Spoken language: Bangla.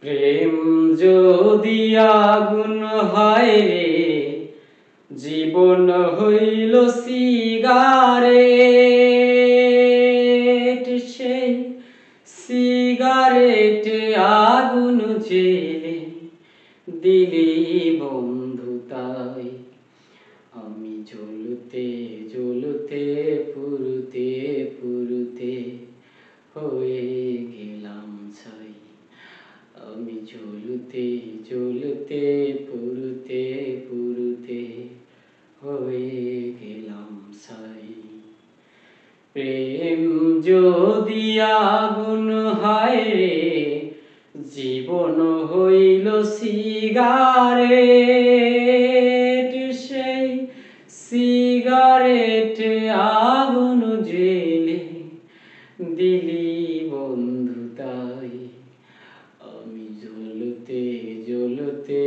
প্রেম যদি আগুন হয় রে, জীবন হইল সিগারেট। সেই সিগারেটে আগুন জেলে দিলি বন্ধু তাই। আমি জ্বলতে জ্বলতে পুড়তে পুড়তে হয়ে গেলাম ছাই। আমি জ্বলতে জ্বলতে পুড়তে পুড়তে হয়ে গেলাম ছাই। প্রেম যদি আগুন হয় রে, জীবন হইল সিগারেট। সেই সিগারেটে আগুন জেলে দিলি বন্ধু তাই। আমি জ্বলতে জ্বলতে